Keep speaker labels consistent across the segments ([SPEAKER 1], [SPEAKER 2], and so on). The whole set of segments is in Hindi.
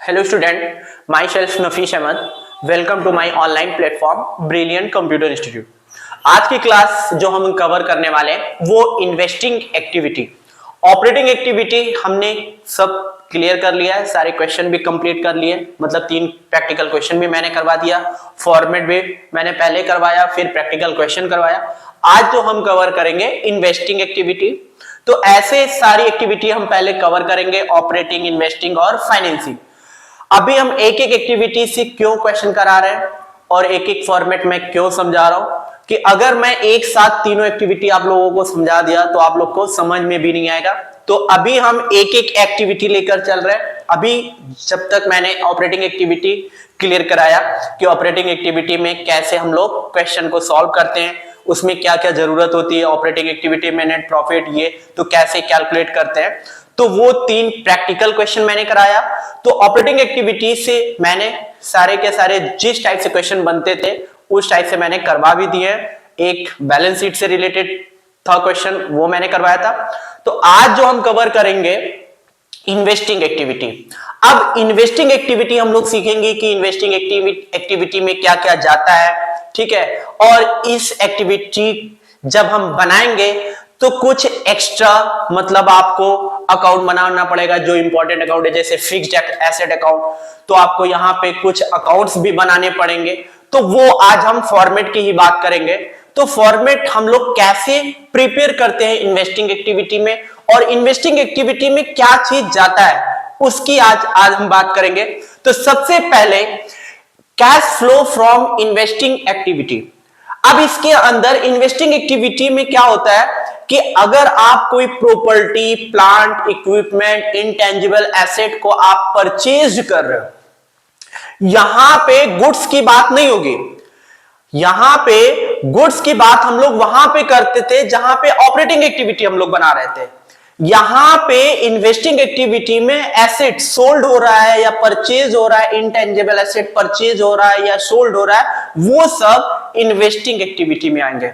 [SPEAKER 1] Hello student, myself Nafish Ahmed. Welcome to my online platform Brilliant Computer Institute. आज की क्लास जो हम कवर करने वाले हैं वो इन्वेस्टिंग एक्टिविटी, ऑपरेटिंग एक्टिविटी हमने सब क्लियर कर लिया है, सारे क्वेश्चन भी कंप्लीट कर लिए, मतलब 3 प्रैक्टिकल क्वेश्चन भी मैंने करवा दिया, फॉर्मेट भी मैंने पहले करवाया, फिर प्रैक्टिकल क्वेश्चन करवाया। आज जो हम कवर करेंगे इन्वेस्टिंग एक्टिविटी, तो ऐसे सारी एक्टिविटी हम पहले कवर करेंगे, ऑपरेटिंग, इन्वेस्टिंग और फाइनेंसिंग। अभी हम एक एक एक्टिविटी से क्यों क्वेश्चन करा रहे हैं और एक एक फॉर्मेट में क्यों समझा रहा हूं कि अगर मैं एक साथ तीनों एक्टिविटी आप लोगों को समझा दिया तो आप लोग को समझ में भी नहीं आएगा। तो अभी हम एक एक एक्टिविटी लेकर चल रहे हैं। अभी जब तक मैंने ऑपरेटिंग एक्टिविटी क्लियर कराया कि ऑपरेटिंग एक्टिविटी में कैसे हम लोग क्वेश्चन को सॉल्व करते हैं, उसमें क्या क्या जरूरत होती है, ऑपरेटिंग एक्टिविटी में नेट प्रॉफिट ये तो कैसे कैलकुलेट करते हैं, तो वो 3 प्रैक्टिकल क्वेश्चन मैंने कराया। तो ऑपरेटिंग एक्टिविटी से मैंने सारे के सारे जिस टाइप से क्वेश्चन बनते थे उस टाइप से मैंने करवा भी दिए। एक बैलेंस शीट से रिलेटेड था क्वेश्चन, वो मैंने करवाया था। तो आज जो हम कवर करेंगे इन्वेस्टिंग एक्टिविटी। अब इन्वेस्टिंग एक्टिविटी हम लोग सीखेंगे कि इन्वेस्टिंग एक्टिविटी में क्या क्या जाता है, ठीक है। और इस एक्टिविटी जब हम बनाएंगे तो कुछ एक्स्ट्रा, मतलब आपको अकाउंट बनाना पड़ेगा जो इंपॉर्टेंट अकाउंट है, जैसे फिक्स्ड एसेट अकाउंट, तो आपको यहाँ पे कुछ अकाउंट्स भी बनाने पड़ेंगे। तो वो आज हम फॉर्मेट की ही बात करेंगे। तो फॉर्मेट हम लोग कैसे प्रिपेयर करते हैं इन्वेस्टिंग एक्टिविटी में और इन्वेस्टिंग एक्टिविटी में क्या चीज जाता है उसकी आज हम बात करेंगे। तो सबसे पहले cash flow from investing activity. अब इसके अंदर इन्वेस्टिंग एक्टिविटी में क्या होता है कि अगर आप कोई property, plant, equipment, intangible asset को आप परचेज कर रहे हो, यहां पे गुड्स की बात नहीं होगी। यहां पे गुड्स की बात हम लोग वहां पे करते थे जहां पे ऑपरेटिंग एक्टिविटी हम लोग बना रहे थे। यहां पे इन्वेस्टिंग एक्टिविटी में एसेट सोल्ड हो रहा है या परचेज हो रहा है, इंटेंजिबल एसेट परचेज हो रहा है या सोल्ड हो रहा है, वो सब इन्वेस्टिंग एक्टिविटी में आएंगे।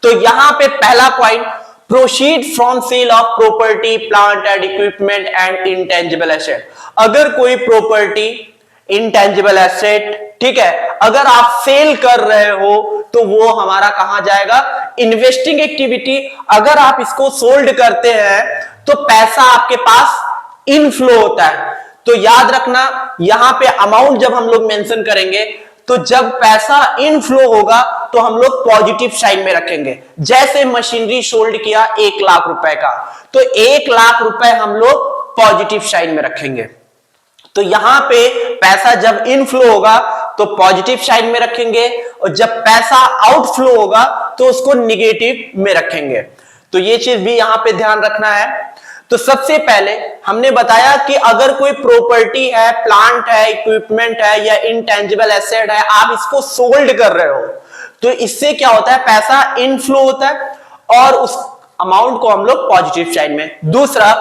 [SPEAKER 1] तो यहां पे पहला point, proceed from sale of property, plant and equipment and intangible asset. अगर कोई प्रॉपर्टी, इंटेंजिबल एसेट, ठीक है, अगर आप सेल कर रहे हो तो वो हमारा कहां जाएगा, इन्वेस्टिंग एक्टिविटी। अगर आप इसको सोल्ड करते हैं तो पैसा आपके पास इनफ्लो होता है। तो याद रखना, यहां पे अमाउंट जब हम लोग मेंशन करेंगे तो जब पैसा इनफ्लो होगा तो हम लोग पॉजिटिव साइन में रखेंगे। जैसे मशीनरी सोल्ड किया 1 लाख रुपए का, तो 1 लाख रुपए हम लोग पॉजिटिव साइन में रखेंगे। तो यहां पे पैसा जब इनफ्लो होगा तो पॉजिटिव साइन में रखेंगे और जब पैसा आउटफ्लो होगा तो उसको निगेटिव में रखेंगे। तो ये चीज भी यहां पे ध्यान रखना है। तो सबसे पहले हमने बताया कि अगर कोई प्रॉपर्टी है, प्लांट है, इक्विपमेंट है या इंटेंजिबल एसेट है, आप इसको सोल्ड कर रहे हो तो इससे क्या होता है, पैसा इनफ्लो होता है और उस अमाउंट को हम लोग पॉजिटिव साइन में। दूसरा,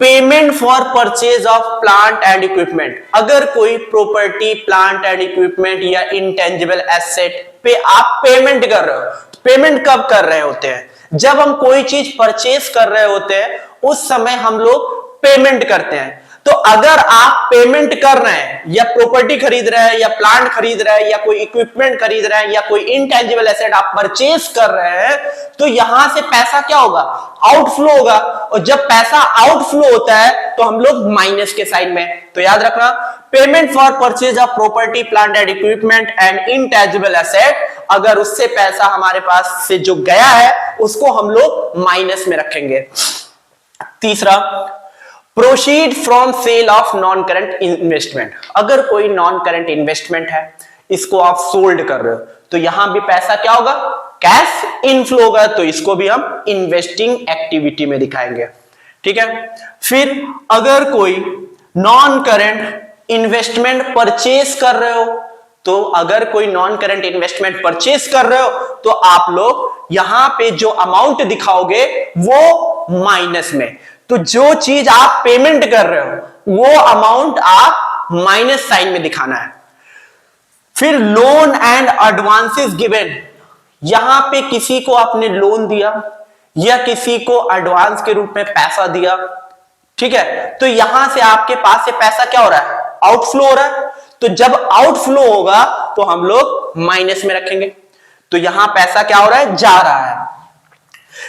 [SPEAKER 1] payment for purchase of plant and equipment. अगर कोई प्रॉपर्टी, प्लांट एंड इक्विपमेंट या इंटेंजिबल एसेट पे आप पेमेंट कर रहे हो, तो पेमेंट कब कर रहे होते हैं, जब हम कोई चीज परचेज कर रहे होते हैं उस समय हम लोग पेमेंट करते हैं। तो अगर आप पेमेंट कर रहे हैं या प्रॉपर्टी खरीद रहे हैं या प्लांट खरीद रहे हैं या कोई इक्विपमेंट खरीद रहे हैं या कोई इंटेंजिबल एसेट आप परचेज कर रहे हैं, तो यहां से पैसा क्या होगा, आउटफ्लो होगा। और जब पैसा आउटफ्लो होता है तो हम लोग माइनस के साइन में। तो याद रखना, payment for purchase of property, plant and equipment and intangible asset, अगर उससे पैसा हमारे पास से जो गया है उसको हम लोग माइनस में रखेंगे। तीसरा, proceed from sale of non current investment. अगर कोई नॉन करंट इन्वेस्टमेंट है, इसको आप सोल्ड कर रहे हो, तो यहां भी पैसा क्या होगा, कैश इनफ्लो होगा। तो इसको भी हम इन्वेस्टिंग एक्टिविटी में दिखाएंगे, ठीक है। फिर अगर कोई नॉन करंट इन्वेस्टमेंट परचेज कर रहे हो, तो अगर कोई नॉन करंट इन्वेस्टमेंट परचेज कर रहे हो तो आप लोग यहां पे जो अमाउंट दिखाओगे वो माइनस में। तो जो चीज आप पेमेंट कर रहे हो वो अमाउंट आप माइनस साइन में दिखाना है। फिर लोन एंड एडवांसेस गिवन। यहां पे किसी को आपने लोन दिया या किसी को एडवांस के रूप में पैसा दिया, ठीक है, तो यहां से आपके पास से पैसा क्या हो रहा है, आउटफ्लो हो रहा है, तो जब आउटफ्लो होगा तो हम लोग माइनस में रखेंगे, तो यहां पैसा क्या हो रहा है, जा रहा है।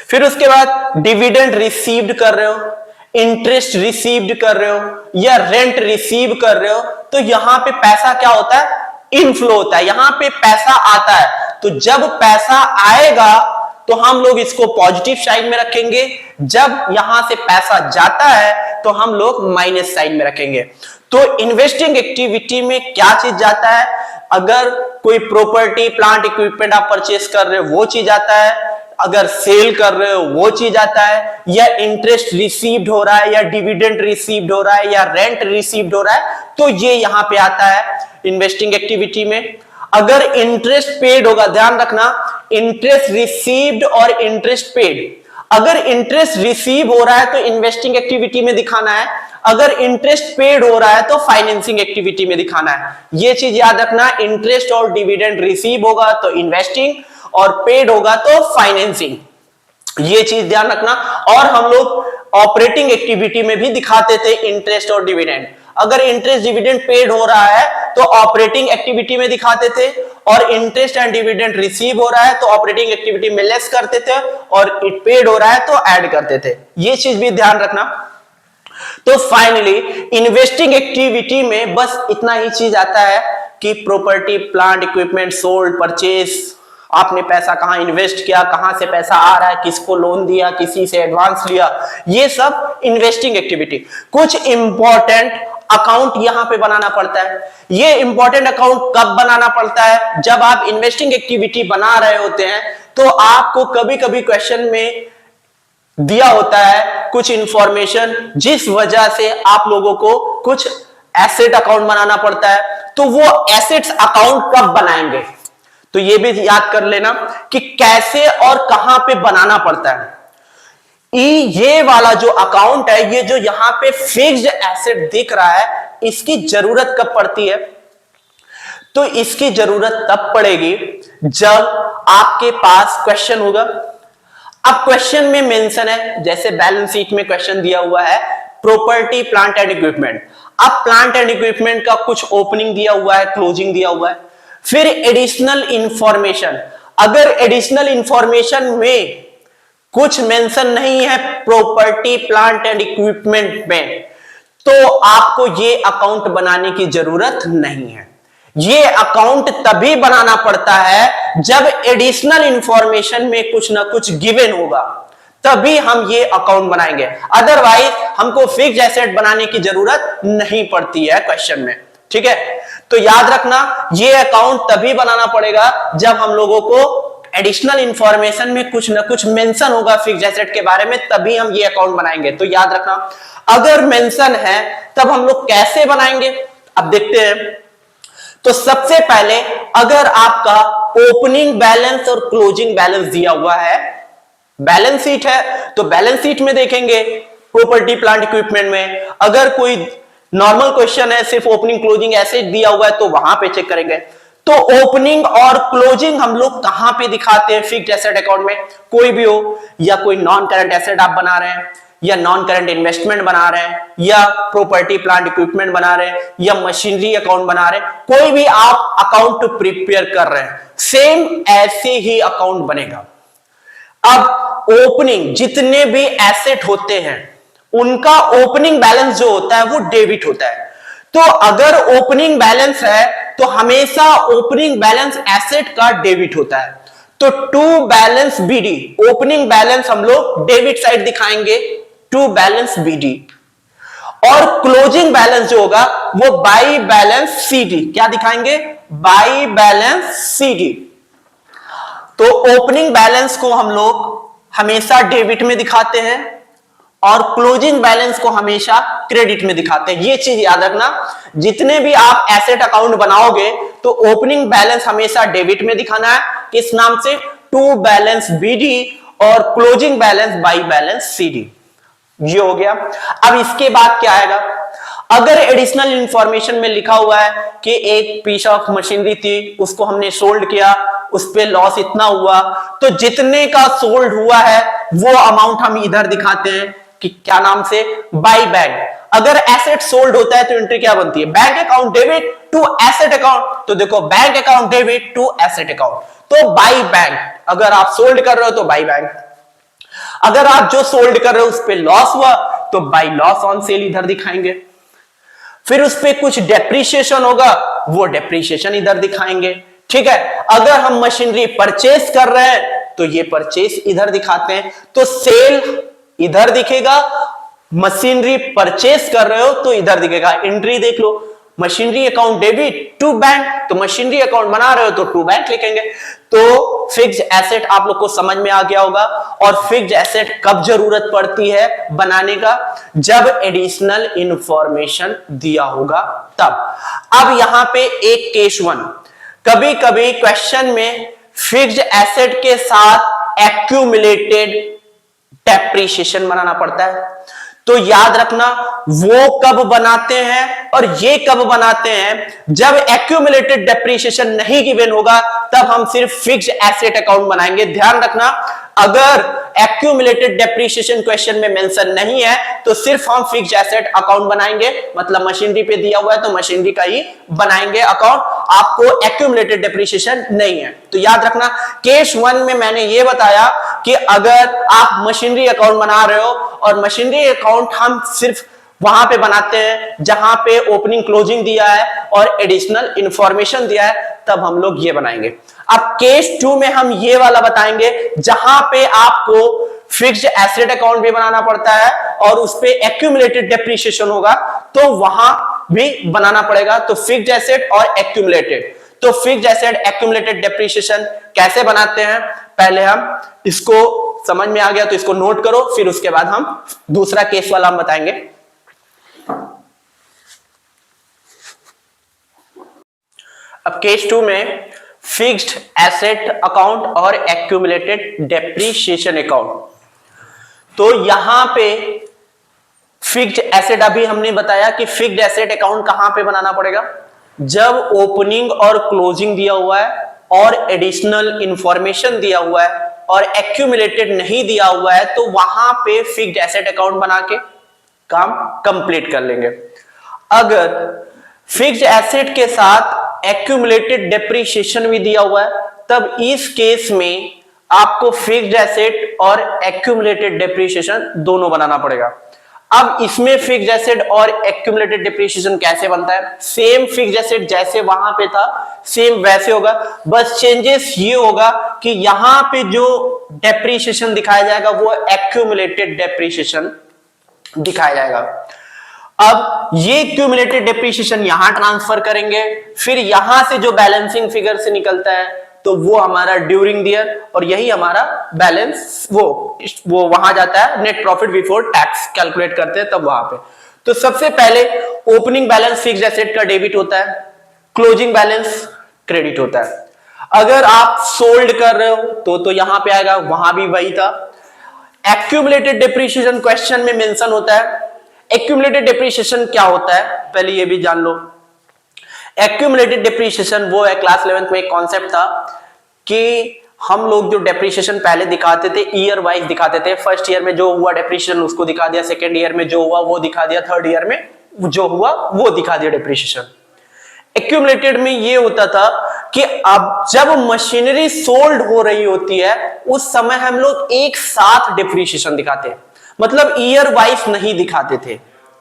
[SPEAKER 1] फिर उसके बाद डिविडेंड रिसीव्ड कर रहे हो, इंटरेस्ट रिसीव्ड कर रहे हो या रेंट रिसीव कर रहे हो, तो यहां पे पैसा क्या होता है, इनफ्लो होता है, यहां पे पैसा आता है। तो जब पैसा आएगा तो हम लोग इसको पॉजिटिव साइड में रखेंगे, जब यहां से पैसा जाता है तो हम लोग माइनस साइड में रखेंगे। तो इन्वेस्टिंग एक्टिविटी में क्या चीज जाता है, अगर कोई प्रॉपर्टी प्लांट इक्विपमेंट आप परचेस कर रहे हो वो चीज आता है, अगर सेल कर रहे हो वो चीज आता है, या इंटरेस्ट रिसीव्ड हो रहा है या डिविडेंड रिसीव्ड हो रहा है या रेंट रिसीव्ड हो रहा है, तो ये यहां पे आता है इन्वेस्टिंग एक्टिविटी में। अगर इंटरेस्ट पेड होगा, ध्यान रखना, इंटरेस्ट रिसीव्ड और इंटरेस्ट पेड, अगर इंटरेस्ट रिसीव हो रहा है तो इन्वेस्टिंग एक्टिविटी में दिखाना है, अगर इंटरेस्ट पेड हो रहा है तो फाइनेंसिंग एक्टिविटी में दिखाना है। ये चीज याद रखना, इंटरेस्ट और डिविडेंड रिसीव होगा तो इन्वेस्टिंग और पेड होगा तो फाइनेंसिंग, ये चीज ध्यान रखना। और हम लोग ऑपरेटिंग एक्टिविटी में भी दिखाते थे इंटरेस्ट और डिविडेंड, अगर इंटरेस्ट डिविडेंड पेड हो रहा है तो ऑपरेटिंग एक्टिविटी में दिखाते थे, और इंटरेस्ट एंड डिविडेंड रिसीव हो रहा है तो ऑपरेटिंग एक्टिविटी में लेस करते थे, और इट पेड हो रहा है तो ऐड करते थे, ये चीज भी ध्यान रखना। तो फाइनली इन्वेस्टिंग एक्टिविटी में बस इतना ही चीज आता है कि property plant equipment sold purchase, आपने पैसा कहां इन्वेस्ट किया, कहां से पैसा आ रहा है, किसको लोन दिया, किसी से एडवांस लिया, ये सब इन्वेस्टिंग एक्टिविटी। कुछ इंपॉर्टेंट अकाउंट यहां पे बनाना पड़ता है। ये इंपॉर्टेंट अकाउंट कब बनाना पड़ता है, जब आप इन्वेस्टिंग एक्टिविटी बना रहे होते हैं तो आपको कभी कभी क्वेश्चन में दिया होता है कुछ इंफॉर्मेशन, जिस वजह से आप लोगों को कुछ एसेट अकाउंट बनाना पड़ता है, तो वो एसेट्स अकाउंट कब बनाएंगे, तो ये भी याद कर लेना कि कैसे और कहां पे बनाना पड़ता है। ये वाला जो अकाउंट है, ये जो यहां पे फिक्स्ड एसेट दिख रहा है, इसकी जरूरत कब पड़ती है, तो इसकी जरूरत तब पड़ेगी जब आपके पास क्वेश्चन होगा। अब क्वेश्चन में मेंशन है, जैसे बैलेंस शीट में क्वेश्चन दिया हुआ है प्रॉपर्टी प्लांट एंड इक्विपमेंट, अब प्लांट एंड इक्विपमेंट का कुछ ओपनिंग दिया हुआ है, क्लोजिंग दिया हुआ है, फिर एडिशनल इंफॉर्मेशन, अगर एडिशनल इंफॉर्मेशन में कुछ मेंशन नहीं है प्रॉपर्टी प्लांट एंड इक्विपमेंट में, तो आपको ये अकाउंट बनाने की जरूरत नहीं है। ये अकाउंट तभी बनाना पड़ता है जब एडिशनल इंफॉर्मेशन में कुछ ना कुछ गिवन होगा, तभी हम ये अकाउंट बनाएंगे, अदरवाइज हमको फिक्स्ड एसेट बनाने की जरूरत नहीं पड़ती है क्वेश्चन में। ठीक है, तो याद रखना ये अकाउंट तभी बनाना पड़ेगा जब हम लोगों को एडिशनल इंफॉर्मेशन में कुछ ना कुछ मेंशन होगा फिक्स्ड एसेट के बारे में, तभी हम ये अकाउंट बनाएंगे। तो याद रखना, अगर मेंशन है तब हम लोग कैसे बनाएंगे, अब देखते हैं। तो सबसे पहले अगर आपका ओपनिंग बैलेंस और क्लोजिंग बैलेंस दिया हुआ है, बैलेंस शीट है, तो बैलेंस शीट में देखेंगे प्रॉपर्टी प्लांट इक्विपमेंट में, अगर कोई नॉर्मल क्वेश्चन है सिर्फ ओपनिंग क्लोजिंग एसेट दिया हुआ है तो वहां पे चेक करेंगे। तो ओपनिंग और क्लोजिंग हम लोग कहां पे दिखाते हैं फिक्स्ड एसेट अकाउंट में, कोई भी हो, या कोई नॉन करंट एसेट आप बना रहे हैं, या नॉन करंट इन्वेस्टमेंट बना रहे हैं, या प्रॉपर्टी प्लांट इक्विपमेंट बना रहे हैं, या मशीनरी अकाउंट बना रहे हैं, कोई भी आप अकाउंट प्रिपेयर कर रहे हैं, सेम ऐसे ही अकाउंट बनेगा। अब ओपनिंग जितने भी एसेट होते हैं उनका ओपनिंग बैलेंस जो होता है वो डेबिट होता है। तो अगर ओपनिंग बैलेंस है तो हमेशा ओपनिंग बैलेंस एसेट का डेबिट होता है। तो to balance BD, opening balance हम लोग डेबिट साइड दिखाएंगे, टू बैलेंस बीडी, और क्लोजिंग बैलेंस जो होगा वो बाई बैलेंस सीडी, क्या दिखाएंगे, बाई बैलेंस सीडी। तो ओपनिंग बैलेंस को हम लोग हमेशा डेबिट में दिखाते हैं और क्लोजिंग बैलेंस को हमेशा क्रेडिट में दिखाते हैं। ये चीज याद रखना, जितने भी आप एसेट अकाउंट बनाओगे तो ओपनिंग बैलेंस हमेशा डेबिट में दिखाना है, किस नाम से, टू बैलेंस बीडी, और closing balance by balance CD. ये हो गया। अब इसके बाद क्या आएगा, अगर एडिशनल इंफॉर्मेशन में लिखा हुआ है कि एक पीस ऑफ मशीनरी थी, उसको हमने सोल्ड किया, उस पे लॉस इतना हुआ, तो जितने का सोल्ड हुआ है वो अमाउंट हम इधर दिखाते हैं, कि क्या नाम से, बाई बैंक। अगर एसेट सोल्ड होता है तो एंट्री क्या बनती है, bank account debit to asset account. तो देखो bank account debit to asset account, तो बाई बैंक। अगर आप सोल्ड कर रहे हो तो बाई बैंक, अगर आप जो सोल्ड कर रहे हो उस पे लॉस हुआ तो बाई लॉस ऑन सेल इधर दिखाएंगे। फिर उस पे कुछ डेप्रीशिएशन होगा, वो डेप्रीशिएशन इधर दिखाएंगे। ठीक है, अगर हम मशीनरी परचेस कर रहे हैं तो ये परचेस इधर दिखाते हैं, तो सेल इधर दिखेगा, मशीनरी परचेस कर रहे हो तो इधर दिखेगा। एंट्री देख लो, machinery account debit to bank, तो मशीनरी अकाउंट बना रहे हो तो टू बैंक लिखेंगे। तो फिक्स्ड एसेट आप लोग को समझ में आ गया होगा। और फिक्स्ड एसेट कब जरूरत पड़ती है बनाने का, जब एडिशनल इंफॉर्मेशन दिया होगा तब। अब यहां पे एक केस वन, कभी कभी क्वेश्चन में फिक्स्ड एसेट के साथ एक्यूमुलेटेड डेप्रिसिएशन बनाना पड़ता है। तो याद रखना वो कब बनाते हैं और ये कब बनाते हैं, जब एक्यूमुलेटेड डेप्रिसिएशन नहीं गिवन होगा तब हम सिर्फ फिक्स्ड एसेट अकाउंट बनाएंगे। ध्यान रखना, अगर एक्यूमुलेटेड डेप्रिसिएशन क्वेश्चन में मेंशन नहीं है तो सिर्फ हम फिक्स्ड एसेट अकाउंट बनाएंगे, मतलब मशीनरी पे दिया हुआ है तो मशीनरी का ही बनाएंगे अकाउंट, आपको एक्यूमुलेटेड डेप्रिसिएशन नहीं है। तो याद रखना, केस वन में मैंने ये बताया कि अगर आप मशीनरी अकाउंट बना रहे हो और मशीनरी अकाउंट हम सिर्फ वहां पे बनाते हैं जहां पे ओपनिंग क्लोजिंग दिया है और एडिशनल इंफॉर्मेशन दिया है, तब हम लोग ये बनाएंगे। अब केस टू में हम ये वाला बताएंगे जहां पे आपको फिक्स्ड एसेट अकाउंट भी बनाना पड़ता है और उस पे एक्यूमुलेटेड डेप्रिसिएशन होगा, तो वहां भी बनाना पड़ेगा। तो फिक्स्ड एसेट और एक्यूमुलेटेड, तो फिक्स्ड एसेट एक्यूमुलेटेड डेप्रिसिएशन कैसे बनाते हैं, पहले हम इसको समझ में आ गया तो इसको नोट करो, फिर उसके बाद हम दूसरा केस वाला हम बताएंगे। अब केस टू में फिक्स्ड एसेट अकाउंट और एक्यूमुलेटेड डेप्रिसिएशन अकाउंट, तो यहां पे फिक्स्ड एसेट, अभी हमने बताया कि फिक्स्ड एसेट अकाउंट कहां पे बनाना पड़ेगा, जब ओपनिंग और क्लोजिंग दिया हुआ है और एडिशनल इंफॉर्मेशन दिया हुआ है और एक्यूमुलेटेड नहीं दिया हुआ है, तो वहां पे फिक्स्ड एसेट अकाउंट बना के काम कंप्लीट कर लेंगे। अगर फिक्स्ड एसेट के साथ एक्यूमुलेटेड डेप्रिसिएशन भी दिया हुआ है, तब इस केस में आपको फिक्स्ड एसेट और एक्यूमुलेटेड डेप्रिसिएशन दोनों बनाना पड़ेगा। अब इसमें फिक्स्ड एसेट और एक्यूमुलेटेड डेप्रिसिएशन कैसे बनता है, सेम फिक्स्ड एसेट जैसे वहां पे था सेम वैसे होगा, बस चेंजेस ये होगा कि यहां पे जो डेप्रिसिएशन दिखाया जाएगा वो एक्यूमुलेटेड डेप्रिसिएशन दिखाया जाएगा। अब ये एक्यूमुलेटेड डेप्रिसिएशन यहां ट्रांसफर करेंगे, फिर यहां से जो बैलेंसिंग फिगर से निकलता है तो वो हमारा ड्यूरिंग द ईयर, और यही हमारा बैलेंस वो वहां जाता है, net profit before tax calculate करते हैं तब वहां पे। तो सबसे पहले ओपनिंग बैलेंस फिक्स्ड एसेट का डेबिट होता है, क्लोजिंग बैलेंस क्रेडिट होता है। अगर आप सोल्ड कर रहे हो तो यहां पे आएगा, वहां भी वही था। एक्यूमुलेटेड डेप्रिसिएशन क्वेश्चन में मेंशन होता है। एक्यूमुलेटेड डेप्रिसिएशन क्या होता है पहले ये भी जान लो। एक्यूमुलेटेड डेप्रिसिएशन वो है, क्लास 11th में एक कॉन्सेप्ट था कि हम लोग जो डेप्रिसिएशन पहले दिखाते थे ईयर वाइज दिखाते थे, फर्स्ट ईयर में जो हुआ डेप्रिसिएशन उसको दिखा दिया, सेकेंड ईयर में जो हुआ वो दिखा दिया, थर्ड ईयर में जो हुआ वो दिखा दिया डेप्रिसिएशन। एक्यूमुलेटेड में ये होता था कि अब जब मशीनरी सोल्ड हो रही होती है उस समय हम लोग एक साथ डेप्रिसिएशन दिखाते हैं, मतलब ईयर वाइज नहीं दिखाते थे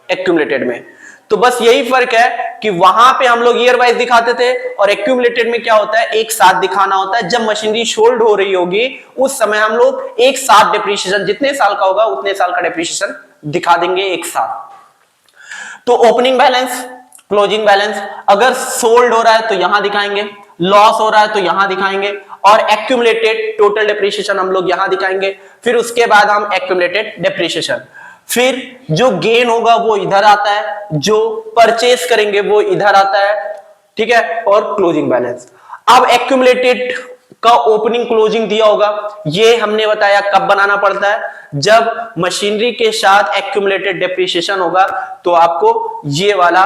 [SPEAKER 1] एक्यूमुलेटेड में। तो बस यही फर्क है कि वहां पे हम लोग ईयर वाइज दिखाते थे और एक्यूमुलेटेड में क्या होता है, एक साथ दिखाना होता है। जब मशीनरी सोल्ड हो रही होगी उस समय हम लोग एक साथ डेप्रिसिएशन, जितने साल का होगा उतने साल का डेप्रिसिएशन दिखा देंगे एक साथ। तो ओपनिंग बैलेंस, क्लोजिंग बैलेंस, अगर सोल्ड हो रहा है तो यहां दिखाएंगे, लॉस हो रहा है तो यहां दिखाएंगे, और एक्यूमुलेटेड टोटल डेप्रिसिएशन हम लोग यहां दिखाएंगे। फिर उसके बाद हम एक्यूमुलेटेड डेप्रिसिएशन, फिर जो गेन होगा वो इधर आता है, जो परचेस करेंगे वो इधर आता है, ठीक है, और क्लोजिंग बैलेंस। अब एक्यूमुलेटेड का ओपनिंग क्लोजिंग दिया होगा, ये हमने बताया कब बनाना पड़ता है, जब मशीनरी के साथ एक्यूमुलेटेड डेप्रिसिएशन होगा तो आपको ये वाला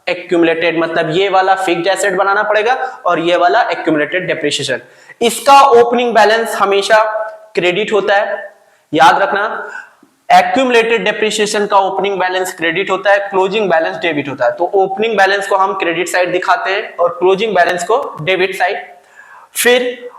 [SPEAKER 1] एक्यूमुलेटेड, मतलब ये वाला फिक्स्ड एसेट बनाना पड़ेगा और ये वाला एक्यूमुलेटेड डेप्रिसिएशन। इसका ओपनिंग बैलेंस हमेशा क्रेडिट होता है, याद रखना। एक्यूमुलेटेड डेप्रिसिएशन का ओपनिंग बैलेंस क्रेडिट होता है, क्लोजिंग बैलेंस डेबिट होता है। तो ओपनिंग बैलेंस को हम क्रेडिट साइड दिखाते हैं और क्लोजिंग बैलेंस को डेबिट साइड। फिर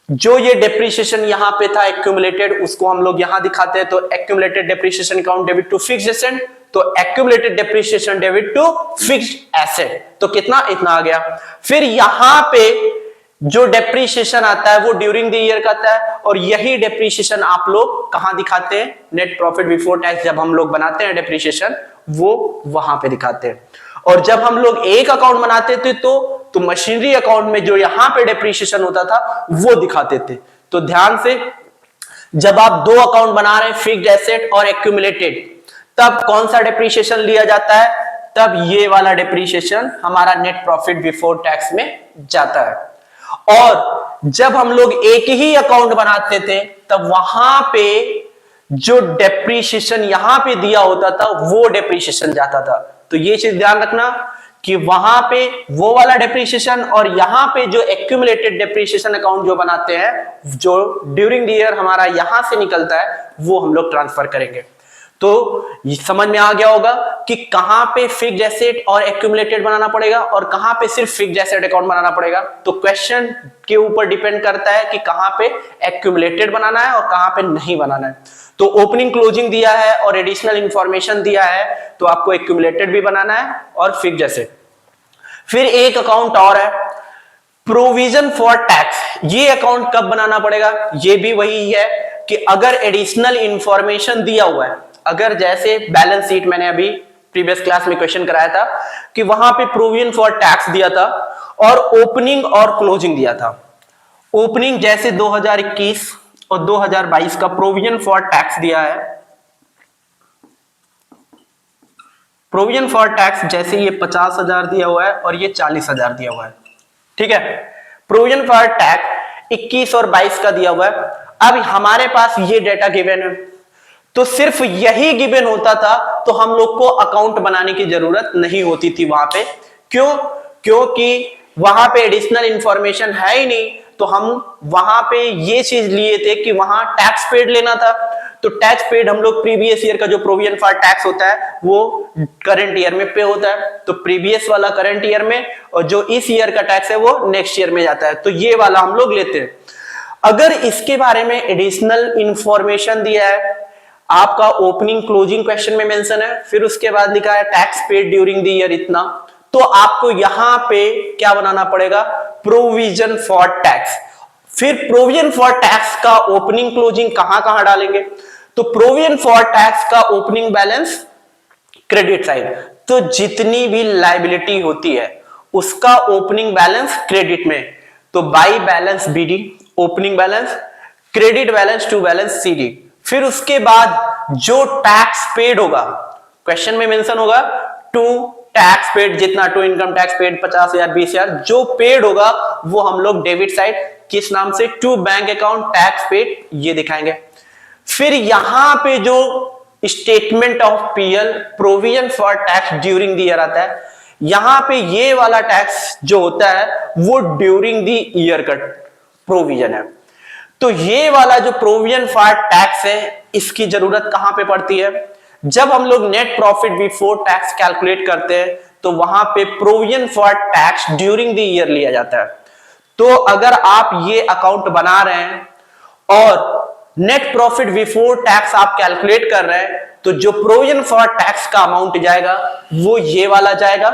[SPEAKER 1] जो ये डेप्रिसिएशन यहां पे था एक्यूमुलेटेड, उसको हम लोग यहां दिखाते हैं। तो accumulated depreciation account debit to fixed asset, तो accumulated depreciation debit to fixed asset, तो कितना, इतना आ गया। फिर यहां पे जो डेप्रिसिएशन आता है वो ड्यूरिंग द ईयर का आता है, और यही डेप्रिसिएशन आप लोग कहां दिखाते हैं, नेट प्रॉफिट बिफोर टैक्स जब हम लोग बनाते हैं डेप्रिसिएशन, वो वहां पे दिखाते हैं। और जब हम लोग एक अकाउंट बनाते थे तो मशीनरी अकाउंट में जो यहां पे डेप्रिसिएशन होता था वो दिखाते थे। तो ध्यान से, जब आप दो अकाउंट बना रहे हैं, फिक्स्ड एसेट और एक्यूमुलेटेड, तब कौन सा डेप्रिसिएशन लिया जाता है, तब ये वाला डेप्रिसिएशन हमारा नेट प्रॉफिट बिफोर टैक्स में जाता है। और जब हम लोग एक ही अकाउंट बनाते थे तब वहां पे जो डेप्रिसिएशन यहां पे दिया होता था वो डेप्रिसिएशन जाता था। तो ये चीज ध्यान रखना कि वहां पे वो वाला डेप्रिसिएशन और यहां पे जो एक्यूमुलेटेड डेप्रिसिएशन अकाउंट जो बनाते हैं, जो ड्यूरिंग द ईयर हमारा यहां से निकलता है, वो हम लोग ट्रांसफर करेंगे। तो ये समझ में आ गया होगा कि कहां पे फिक्स्ड एसेट और एक्यूमुलेटेड बनाना पड़ेगा और कहां पे सिर्फ फिक्स्ड एसेट अकाउंट बनाना पड़ेगा। तो क्वेश्चन के ऊपर डिपेंड करता है कि कहां पे एक्यूमुलेटेड बनाना है और कहां पे नहीं बनाना है। तो ओपनिंग क्लोजिंग दिया है और एडिशनल इंफॉर्मेशन दिया है, तो आपको एक्यूमुलेटेड भी बनाना है और फिक्स्ड एसेट। फिर एक अकाउंट और है, प्रोविजन फॉर टैक्स। ये अकाउंट कब बनाना पड़ेगा, ये भी वही है कि अगर एडिशनल इंफॉर्मेशन दिया हुआ है, अगर जैसे बैलेंस शीट मैंने अभी प्रीवियस क्लास में क्वेश्चन कराया था कि वहां पे प्रोविजन फॉर टैक्स दिया था और ओपनिंग और क्लोजिंग दिया था। ओपनिंग जैसे 2021 और 2022 का प्रोविजन फॉर टैक्स दिया है, प्रोविजन फॉर टैक्स जैसे ये 50,000 दिया हुआ है और ये 40,000 दिया हुआ है, ठीक है। प्रोविजन फॉर टैक्स 21 और 22 का दिया हुआ है। अब हमारे पास ये डेटा गिवन है, तो सिर्फ यही गिवन होता था तो हम लोग को अकाउंट बनाने की जरूरत नहीं होती थी वहां पे। क्यों? क्योंकि वहां पे एडिशनल इंफॉर्मेशन है ही नहीं, तो हम वहां पे ये चीज लिए थे कि वहां टैक्स पेड लेना था। तो टैक्स पेड हम लोग प्रीवियस ईयर का जो प्रोविजन फॉर टैक्स होता है वो करंट ईयर में पे होता है, तो प्रीवियस वाला करंट ईयर में, और जो इस ईयर का टैक्स है वो नेक्स्ट ईयर में जाता है, तो ये वाला हम लोग लेते हैं। अगर इसके बारे में एडिशनल इंफॉर्मेशन दिया है, आपका ओपनिंग क्लोजिंग क्वेश्चन में मेंशन है, फिर उसके बाद लिखा है tax paid during the year इतना, तो आपको यहां पे क्या बनाना पड़ेगा, प्रोविजन फॉर टैक्स। फिर प्रोविजन फॉर टैक्स का ओपनिंग क्लोजिंग कहां कहां डालेंगे, तो प्रोविजन फॉर टैक्स का ओपनिंग बैलेंस क्रेडिट साइड, तो जितनी भी लायबिलिटी होती है उसका ओपनिंग बैलेंस क्रेडिट में, तो by balance BD opening balance, credit balance to balance CD. फिर उसके बाद जो टैक्स पेड होगा, क्वेश्चन में मेंशन होगा टू टैक्स पेड, जितना टू इनकम टैक्स पेड 50,000 20,000 जो पेड होगा वो हम लोग डेबिट साइड किस नाम से, to bank account tax paid, ये दिखाएंगे। फिर यहां पे जो statement of PL provision for tax during the year आता है, यहां पे ये वाला टैक्स जो होता है वो ड्यूरिंग द ईयर का प्रोविजन है। तो ये वाला जो प्रोविजन फॉर टैक्स है, इसकी जरूरत कहां पे पड़ती है, जब हम लोग net profit before tax calculate करते हैं तो वहां पे provision for tax during the year लिया जाता है। तो अगर आप ये अकाउंट बना रहे हैं और नेट प्रॉफिट बिफोर टैक्स आप कैलकुलेट कर रहे हैं, तो जो प्रोविजन फॉर टैक्स का अमाउंट जाएगा वो ये वाला जाएगा।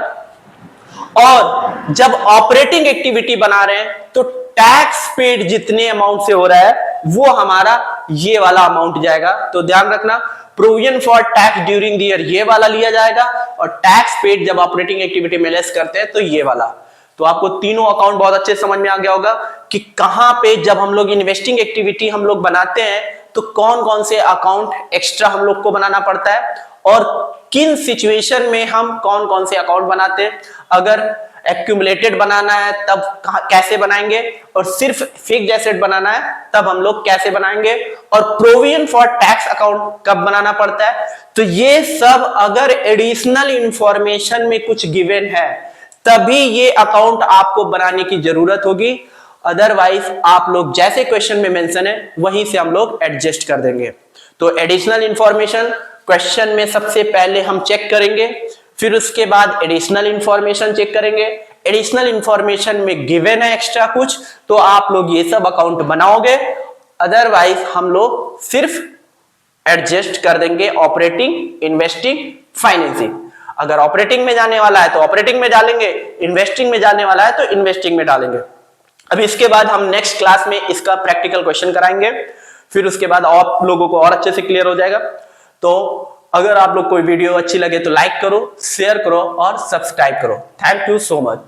[SPEAKER 1] और जब ऑपरेटिंग एक्टिविटी बना रहे हैं तो टैक्स पेड जितने अमाउंट से हो रहा है वो हमारा ये वाला अमाउंट जाएगा। तो ध्यान रखना, provision for tax during the year ये वाला लिया जाएगा, और टैक्स पेड जब ऑपरेटिंग एक्टिविटी में लेस करते हैं तो ये वाला। तो आपको तीनों अकाउंट बहुत अच्छे समझ में आ गया होगा कि कहां पे जब हम लोग इन्वेस्टिंग एक्टिविटी हम लोग बनाते हैं तो कौन कौन से अकाउंट एक्स्ट्रा हम लोग को बनाना पड़ता है, और किन सिचुएशन में हम कौन कौन से अकाउंट बनाते हैं। अगर एक्यूमुलेटेड बनाना है तब कैसे बनाएंगे, और सिर्फ फिक्स्ड एसेट बनाना है तब हम लोग कैसे बनाएंगे, और प्रोविजन फॉर टैक्स अकाउंट कब बनाना पड़ता है। तो ये सब अगर एडिशनल इंफॉर्मेशन में कुछ गिवन है तभी ये अकाउंट आपको बनाने की जरूरत होगी, अदरवाइज आप लोग जैसे क्वेश्चन में मेंशन है वहीं से हम लोग एडजस्ट कर देंगे। तो एडिशनल इंफॉर्मेशन क्वेश्चन में सबसे पहले हम चेक करेंगे, फिर उसके बाद एडिशनल इंफॉर्मेशन चेक करेंगे। एडिशनल इंफॉर्मेशन में गिवन है एक्स्ट्रा कुछ तो आप लोग ये सब अकाउंट बनाओगे, अदरवाइज हम लोग सिर्फ एडजस्ट कर देंगे ऑपरेटिंग, इन्वेस्टिंग, फाइनेंसिंग। अगर ऑपरेटिंग में जाने वाला है तो ऑपरेटिंग में डालेंगे, इन्वेस्टिंग में जाने वाला है तो इन्वेस्टिंग में डालेंगे। अब इसके बाद हम नेक्स्ट क्लास में इसका प्रैक्टिकल क्वेश्चन कराएंगे, फिर उसके बाद आप लोगों को और अच्छे से क्लियर हो जाएगा। तो अगर आप लोग कोई वीडियो अच्छी लगे तो लाइक करो, शेयर करो और सब्सक्राइब करो। Thank you so much.